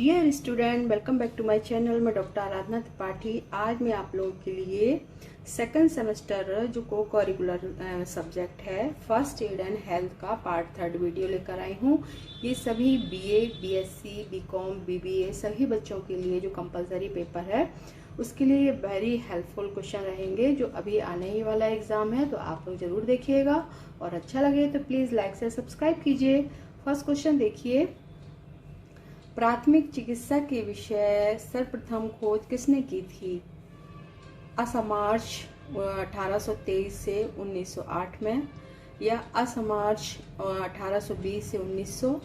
Dear student, welcome back to my channel. मैं doctor Aradhana Tripathi. आज मैं आप लोगों के लिए सेकंड सेमेस्टर जो को करिकुलर सब्जेक्ट है फर्स्ट एड एंड हेल्थ का पार्ट 3 वीडियो लेकर आई हूँ। ये सभी बीए, बीएससी, बीकॉम, बीबीए सभी बच्चों के लिए जो कंपलसरी पेपर है उसके लिए ये वेरी हेल्पफुल क्वेश्चन रहेंगे जो अभी आने ही वाला एग्जाम है। तो आप लोग जरूर देखिएगा और अच्छा लगे तो प्लीज लाइक से सब्सक्राइब कीजिए। फर्स्ट क्वेश्चन देखिए, प्राथमिक चिकित्सा के विषय सर्वप्रथम खोज किसने की थी? असमार्च 1823 से 1908 में, या असमार्च 1820 से 1900,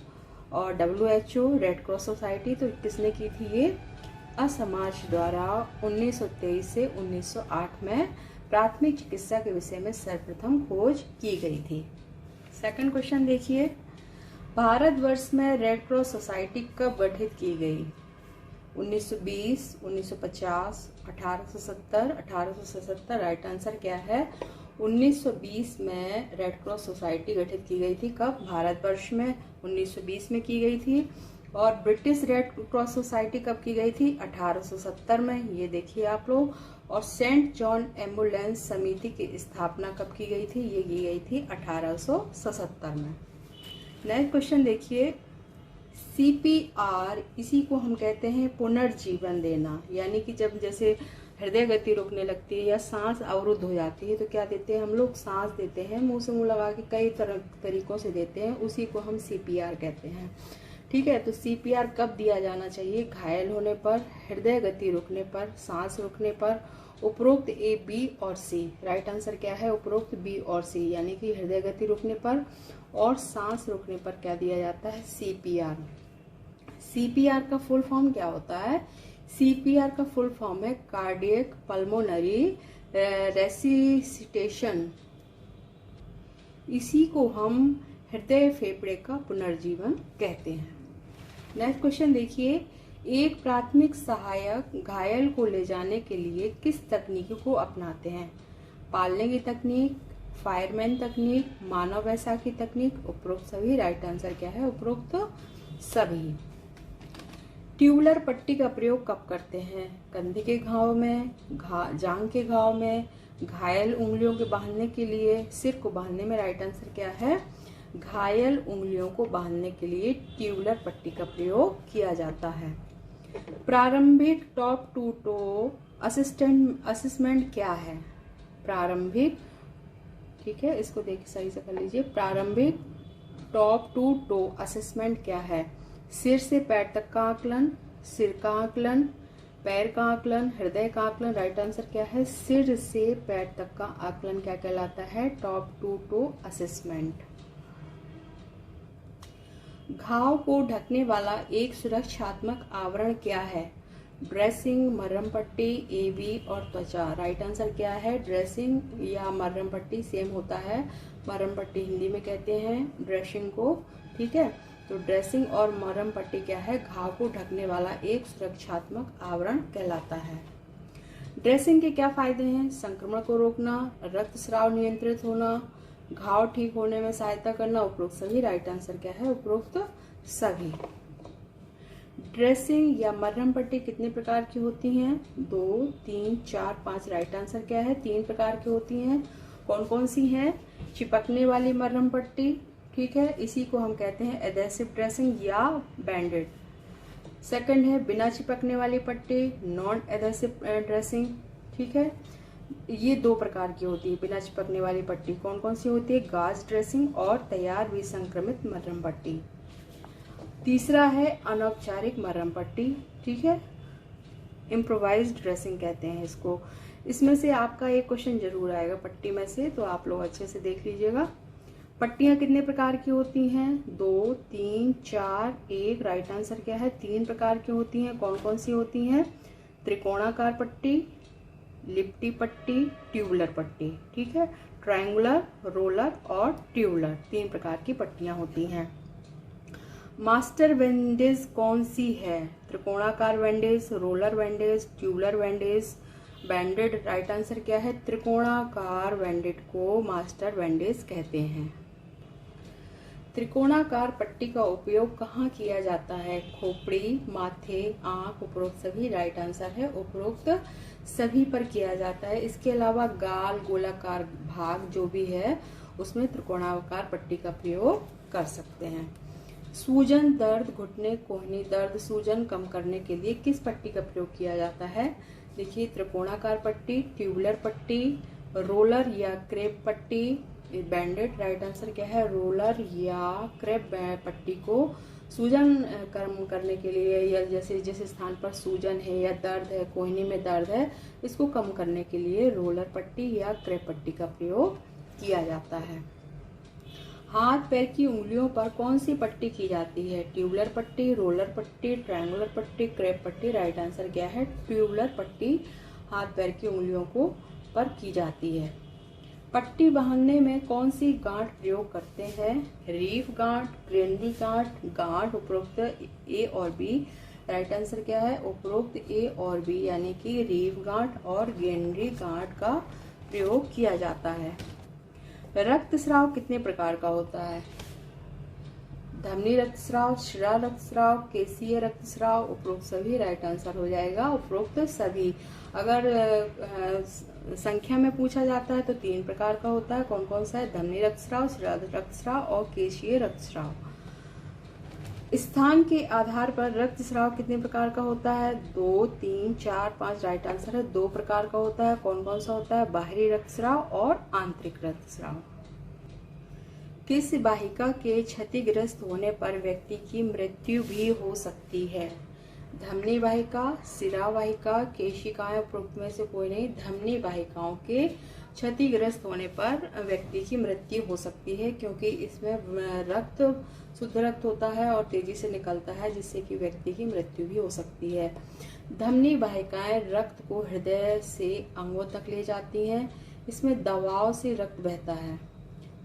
और WHO रेड क्रॉस सोसाइटी तो किसने की थी? ये असमार्च द्वारा 1923 से 1908 में प्राथमिक चिकित्सा के विषय में सर्वप्रथम खोज की गई थी। सेकंड क्वेश्चन देखिए, भारतवर्ष में रेड क्रॉस सोसाइटी कब गठित की गई? 1920, 1950, 1870, 1877। राइट आंसर क्या है? 1920 में रेड क्रॉस सोसाइटी गठित की गई थी। कब? भारतवर्ष में 1920 में की गई थी। और ब्रिटिश रेड क्रॉस सोसाइटी कब की गई थी? 1870 में। ये देखिए आप लोग। और सेंट जॉन एम्बुलेंस समिति की स्थापना कब की गई थी? ये की गई थी 1877 में। नेक्स्ट क्वेश्चन देखिए, CPR इसी को हम कहते हैं पुनर्जीवन देना, यानी कि जब जैसे हृदय गति रुकने लगती है या सांस अवरुद्ध हो जाती है तो क्या देते हैं हम लोग? सांस देते हैं, मुंह से मुंह लगा के कई तरीकों से देते हैं, उसी को हम CPR कहते हैं। ठीक है, तो CPR कब दिया जाना चाहिए? घायल होने पर, हृदय गति रुकने पर, सांस रुकने पर, उपरोक्त A, B और C। राइट आंसर क्या है? उपरोक्त B और C, यानी कि हृदय गति रुकने पर और सांस रुकने पर क्या दिया जाता है? CPR। CPR का फुल फॉर्म क्या होता है? CPR का फुल फॉर्म है कार्डियक पल्मोनरी रेसिसिटेशन। इसी को हम हृदय फेफड़े का पुनर्जीवन कहते हैं। नेक्स्ट क्वेश्चन देखिए, एक प्राथमिक सहायक घायल को ले जाने के लिए किस तकनीक को अपनाते हैं? पालने की तकनीक, फायरमैन तकनीक, मानव वैसाखी तकनीक, उपरोक्त सभी। राइट आंसर क्या है? उपरोक्त सभी। ट्यूबुलर पट्टी का प्रयोग कब करते हैं? कंधे के घाव में, जांघ के घाव में, घायल उंगलियों के बांधने के लिए, सिर को बांधने में। राइट आंसर क्या है? घायल उंगलियों को बांधने के लिए ट्यूबुलर पट्टी का प्रयोग किया जाता है। प्रारंभिक टॉप टू टो असेसमेंट क्या है? प्रारंभिक, ठीक है, इसको देख सही से कर लीजिए। प्रारंभिक टॉप टू टो असेसमेंट क्या है? सिर से पैर तक का आकलन, सिर का आकलन, पैर का आकलन, हृदय का आकलन। राइट आंसर क्या है? सिर से पैर तक का आकलन क्या कहलाता है? Top to toe assessment. घाव को ढकने वाला एक सुरक्षात्मक आवरण क्या है? ड्रेसिंग, मरहम पट्टी, AB और त्वचा। राइट आंसर क्या है? ड्रेसिंग या मरहम पट्टी सेम होता है। मरहम पट्टी हिंदी में कहते हैं ड्रेसिंग को। ठीक है, तो ड्रेसिंग और मरहम पट्टी क्या है? घाव को ढकने वाला एक सुरक्षात्मक आवरण कहलाता है। ड्रेसिंग के क्या फायदे हैं? संक्रमण को रोकना, रक्तस्राव नियंत्रित होना, घाव ठीक होने में सहायता करना, उपरोक्त सभी। राइट आंसर क्या है? उपरोक्त सभी। ड्रेसिंग या मरहम पट्टी कितने प्रकार की होती हैं? 2, 3, 4, 5। राइट आंसर क्या है? 3 प्रकार की होती हैं। कौन कौन सी हैं? चिपकने वाली मरहम पट्टी, ठीक है, इसी को हम कहते हैं एडेसिव ड्रेसिंग या बैंडेड। सेकंड है बिना चिपकने वाली पट्टी, नॉन एडेसिव ड्रेसिंग। ठीक है, ये 2 प्रकार की होती है बिना चिपकने वाली पट्टी। कौन कौन सी होती है? गाज ड्रेसिंग और तैयार विसंक्रमित मरहम पट्टी। तीसरा है अनौपचारिक मरहम पट्टी, ठीक है, इम्प्रोवाइज्ड ड्रेसिंग कहते हैं इसको। इसमें से आपका एक क्वेश्चन जरूर आएगा पट्टी में से, तो आप लोग अच्छे से देख लीजिएगा। पट्टियां कितने प्रकार की होती हैं? 2, 3, 4, 1। राइट आंसर क्या है? 3 प्रकार की होती हैं। कौन कौन सी होती हैं? त्रिकोणाकार पट्टी, लिपटी पट्टी, ट्यूबुलर पट्टी। ठीक है, ट्रायंगुलर, रोलर और ट्यूबुलर, 3 प्रकार की पट्टियां होती हैं। मास्टर वेंडेज कौन सी है? त्रिकोणाकार वेंडेज, रोलर वेंडेज, ट्यूबुलर वेंडेज, बैंडेड। राइट आंसर क्या है? त्रिकोणाकार वेंडेड को मास्टर वेंडेज कहते हैं। त्रिकोणाकार पट्टी का उपयोग कहाँ किया जाता है? खोपड़ी, माथे, आंख, उपरोक्त सभी। राइट आंसर है उपरोक्त सभी पर किया जाता है। इसके अलावा गाल, गोलाकार भाग जो भी है उसमें त्रिकोणाकार पट्टी का प्रयोग कर सकते हैं। सूजन, दर्द, घुटने, कोहनी दर्द, सूजन कम करने के लिए किस पट्टी का प्रयोग किया जाता है? देखिए, त्रिकोणाकार पट्टी, ट्यूबुलर पट्टी, रोलर या क्रेप पट्टी, बैंडेड। राइट आंसर क्या है? रोलर या क्रेप पट्टी को सूजन कम करने के लिए, या जैसे जिस स्थान पर सूजन है या दर्द है, कोहनी में दर्द है, इसको कम करने के लिए रोलर पट्टी या क्रेप पट्टी का प्रयोग किया जाता है। हाथ पैर की उंगलियों पर कौन सी पट्टी की जाती है? ट्यूबुलर पट्टी, रोलर पट्टी, ट्रायंगुलर पट्टी, क्रेप पट्टी। राइट आंसर क्या है? ट्यूबुलर पट्टी हाथ पैर की उंगलियों को पर की जाती है। पट्टी बांधने में कौन सी गांठ प्रयोग करते हैं? रीफ गांठ, ग्रेनरी गांठ, गांठ उपरोक्त ए और बी। राइट आंसर क्या है? उपरोक्त ए और बी, यानी कि रीफ गांठ और ग्रेनरी गांठ का प्रयोग किया जाता है। रक्तस्राव कितने प्रकार का होता है? धमनी रक्तस्राव, शिरा रक्तस्राव, केशीय रक्तस्राव, उपरोक्त सभी। राइट आंसर हो जाएगा उपरोक्त सभी। अगर संख्या में पूछा जाता है तो 3 प्रकार का होता है। कौन कौन सा है? धमनी रक्तस्राव, शिरा रक्तस्राव और केशीय रक्तस्राव। स्थान के आधार पर रक्तस्राव कितने प्रकार का होता है? 2, 3, 4, 5। राइट आंसर है 2 प्रकार का होता है। कौन कौन सा होता है? बाहरी रक्तस्राव और आंतरिक रक्तस्राव। किस वाहिका के क्षतिग्रस्त होने पर व्यक्ति की मृत्यु भी हो सकती है? धमनी वाहिका, शिरा वाहिका, केशिकाएं, उपरोक्त में से कोई नहीं। धमनी वाहिकाओं के क्षतिग्रस्त होने पर व्यक्ति की मृत्यु हो सकती है, क्योंकि इसमें रक्त शुद्ध रक्त होता है और तेजी से निकलता है, जिससे कि व्यक्ति की मृत्यु भी हो सकती है। धमनी वाहिकाएं रक्त को हृदय से अंगों तक ले जाती हैं। इसमें दबाव से रक्त बहता है।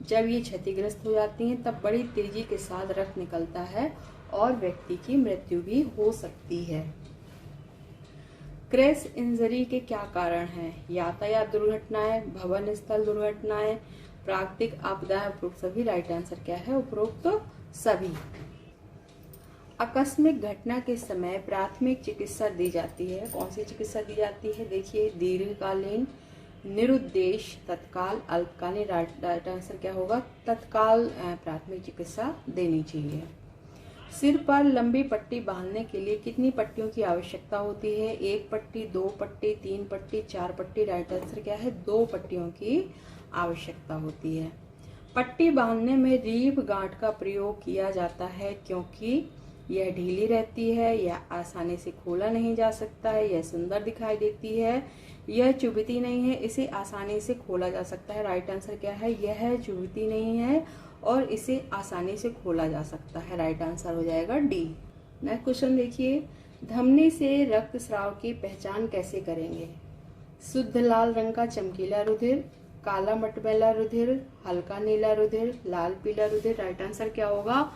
जब ये क्षतिग्रस्त हो जाती हैं तब बड़ी तेजी के साथ रक्त निकलता है और व्यक्ति की मृत्यु भी हो सकती है। क्रैश इंजरी के क्या कारण हैं? यातायात दुर्घटनाएं, भवन स्थल दुर्घटनाएं, प्राकृतिक आपदाएं, उपरोक्त सभी। राइट आंसर क्या है? उपरोक्त सभी। आकस्मिक घटना के समय प्राथमिक चिकित्सा दी जाती है। कौन सी चिकित्सा दी जाती है? देखिए, दीर्घकालीन, निरुद्देश, तत्काल, अल्पकालीन। राइट आंसर क्या होगा? तत्काल प्राथमिक चिकित्सा देनी चाहिए। सिर पर लंबी पट्टी बांधने के लिए कितनी पट्टियों की आवश्यकता होती है? 1 पट्टी, 2 पट्टी, 3 पट्टी, 4 पट्टी। राइट आंसर क्या है? 2 पट्टियों की आवश्यकता होती है। पट्टी बांधने में रीफ गांठ का प्रयोग किया जाता है क्योंकि यह ढीली रहती है, यह आसानी से खोला नहीं जा सकता है, यह सुंदर दिखाई देती है, यह चुभती नहीं है, इसे आसानी से खोला जा सकता है। राइट आंसर क्या है? यह चुभती नहीं है और इसे आसानी से खोला जा सकता है। राइट आंसर हो जाएगा डी। नेक्स्ट क्वेश्चन देखिए, धमनी से रक्तस्राव की पहचान कैसे करेंगे? शुद्ध लाल रंग का चमकीला रुधिर, काला मटमैला रुधिर, हल्का नीला रुधिर, लाल पीला रुधिर। राइट आंसर क्या होगा?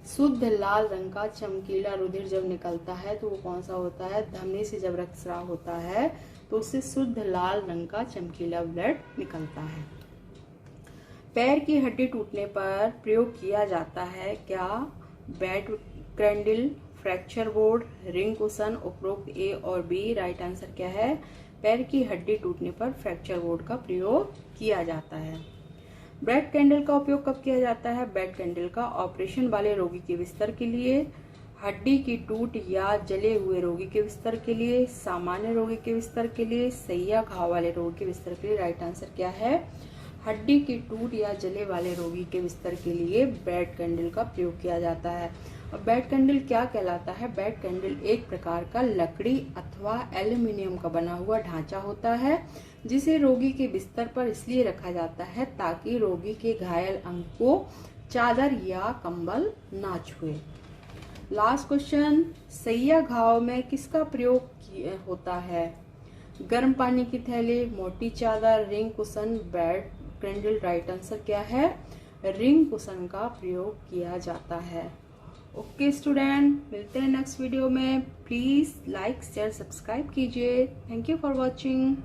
शुद्ध लाल रंग का चमकीला रुधिर जब निकलता है तो वो कौन सा होता है? धमनी से जब रक्तस्राव होता है तो उससे शुद्ध लाल रंग का चमकीला ब्लड निकलता है। पैर की हड्डी टूटने पर प्रयोग किया जाता है क्या? Bed cradle, fracture board, ring cushion, उपरोक्त ए और बी। राइट आंसर क्या है? पैर की हड्डी टूटने पर फ्रैक्चर बोर्ड का प्रयोग किया जाता है। बेड कैंडल का उपयोग कब किया जाता है? बेड कैंडल का ऑपरेशन वाले रोगी के बिस्तर के लिए, हड्डी की टूट या जले हुए रोगी के बिस्तर के लिए, सामान्य रोगी के बिस्तर के लिए, सैया घाव वाले रोगी के बिस्तर के लिए। राइट आंसर क्या है? हड्डी की टूट या जले वाले रोगी के बिस्तर के लिए बेड कैंडल का प्रयोग किया जाता है। और बेड कैंडल क्या कहलाता है? बेड कैंडल एक प्रकार का लकड़ी अथवा एल्यूमिनियम का बना हुआ ढांचा होता है, जिसे रोगी के बिस्तर पर इसलिए रखा जाता है ताकि रोगी के घायल अंग को चादर या कंबल ना छुए। लास्ट क्वेश्चन, सैया घाव में किसका प्रयोग होता है? गर्म पानी की थैली, मोटी चादर, ring cushion, bed candle. Right answer क्या है? रिंग कुशन का प्रयोग किया जाता है। ओके स्टूडेंट, मिलते हैं नेक्स्ट वीडियो में। प्लीज लाइक शेयर सब्सक्राइब कीजिए। Thank you for watching.